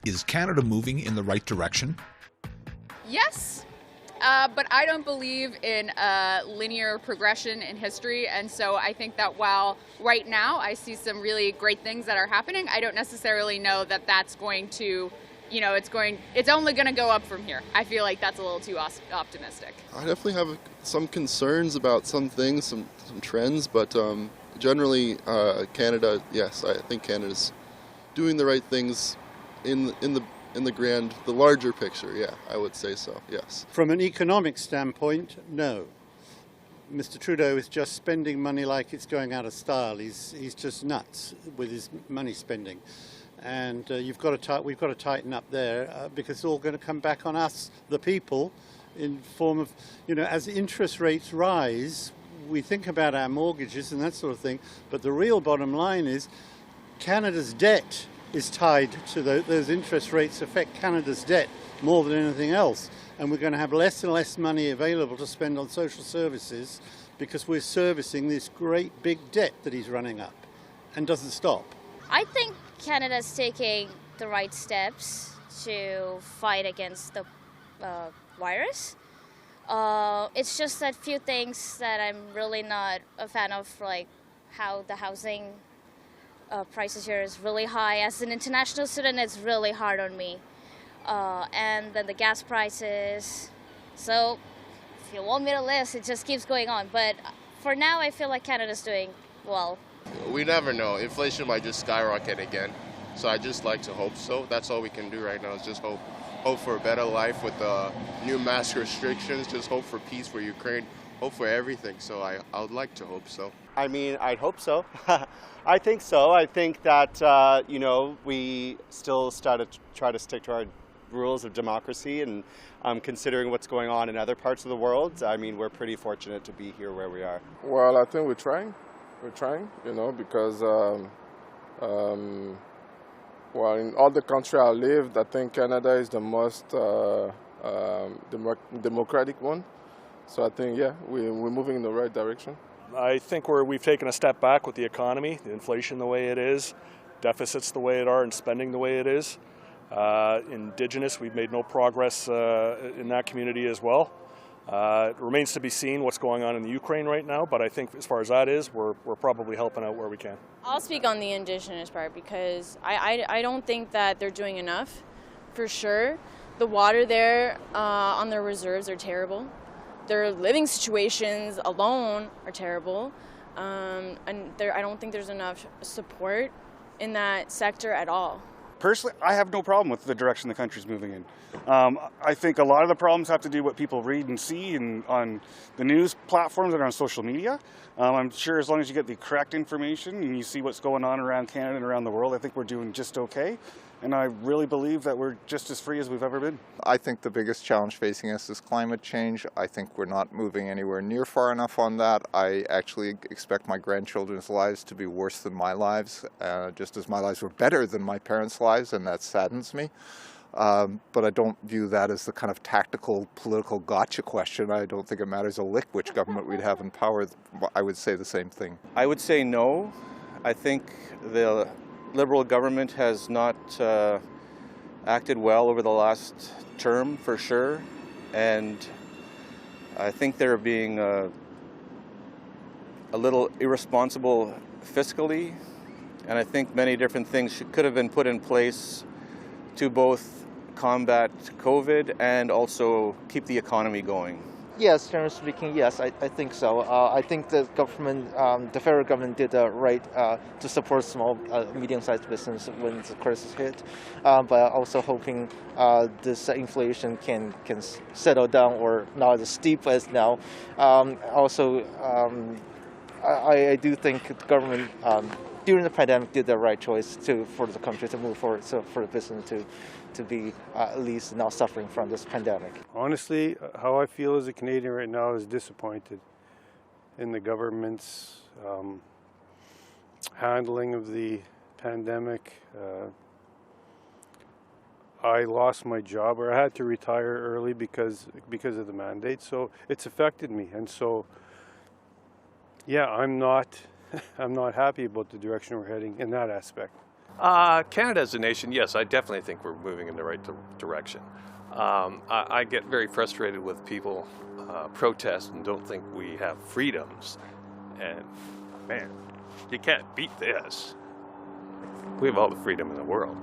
Is Canada moving in the right direction? Yes, but I don't believe in linear progression in history, and so I think that while right now I see some really great things that are happening, I don't necessarily know that that's going to, it's only going to go up from here. I feel like that's a little too optimistic. I definitely have some concerns about some things, some trends, but generally Canada, yes, I think Canada's doing the right things in the larger picture. Yeah, I would say so, yes. From an economic standpoint, no. Mr. Trudeau is just spending money like it's going out of style. He's just nuts with his money spending. And we've got to tighten up there because it's all going to come back on us, the people, in form of, as interest rates rise, we think about our mortgages and that sort of thing, but the real bottom line is Canada's debt is tied to those interest rates affect Canada's debt more than anything else. And we're going to have less and less money available to spend on social services because we're servicing this great big debt that he's running up and doesn't stop. I think Canada's taking the right steps to fight against the virus. It's just that few things that I'm really not a fan of, like how the housing prices here is really high. As an international student, it's really hard on me. And then the gas prices. So if you want me to list, it just keeps going on. But for now, I feel like Canada's doing well. We never know. Inflation might just skyrocket again. So I just like to hope so. That's all we can do right now is just hope. Hope for a better life with new mask restrictions. Just hope for peace for Ukraine. Hope for everything. So I would like to hope so. I mean, I'd hope so. I think so. I think that, we still try to stick to our rules of democracy, and considering what's going on in other parts of the world, I mean, we're pretty fortunate to be here where we are. Well, I think we're trying, because, in all the countries I lived, I think Canada is the most democratic one. So I think, we're moving in the right direction. I think we've taken a step back with the economy, the inflation the way it is, deficits the way it are, and spending the way it is. Indigenous, we've made no progress in that community as well. It remains to be seen what's going on in the Ukraine right now, but I think as far as that is, we're probably helping out where we can. I'll speak on the Indigenous part because I don't think that they're doing enough, for sure. The water there on their reserves are terrible. Their living situations alone are terrible, and I don't think there's enough support in that sector at all. Personally, I have no problem with the direction the country's moving in. I think a lot of the problems have to do with what people read and see on the news platforms and on social media. I'm sure as long as you get the correct information and you see what's going on around Canada and around the world, I think we're doing just okay. And I really believe that we're just as free as we've ever been. I think the biggest challenge facing us is climate change. I think we're not moving anywhere near far enough on that. I actually expect my grandchildren's lives to be worse than my lives, just as my lives were better than my parents' lives, and that saddens me. But I don't view that as the kind of tactical political gotcha question. I don't think it matters a lick which government we'd have in power. I would say the same thing. I would say no. I think the Liberal government has not acted well over the last term, for sure, and I think they're being a little irresponsible fiscally, and I think many different things could have been put in place to both combat COVID and also keep the economy going. Yes, generally speaking, yes, I think so. I think the government, the federal government did right to support small, medium-sized business when the crisis hit, but also hoping this inflation can settle down or not as steep as now. I do think the government during the pandemic did the right choice for the country to move forward, so for the business to be at least not suffering from this pandemic. Honestly, how I feel as a Canadian right now is disappointed in the government's handling of the pandemic. I lost my job, or I had to retire early because of the mandate, so it's affected me, and so yeah, I'm not happy about the direction we're heading in that aspect. Canada as a nation, yes, I definitely think we're moving in the right direction. I get very frustrated with people protest and don't think we have freedoms. And man, you can't beat this. We have all the freedom in the world.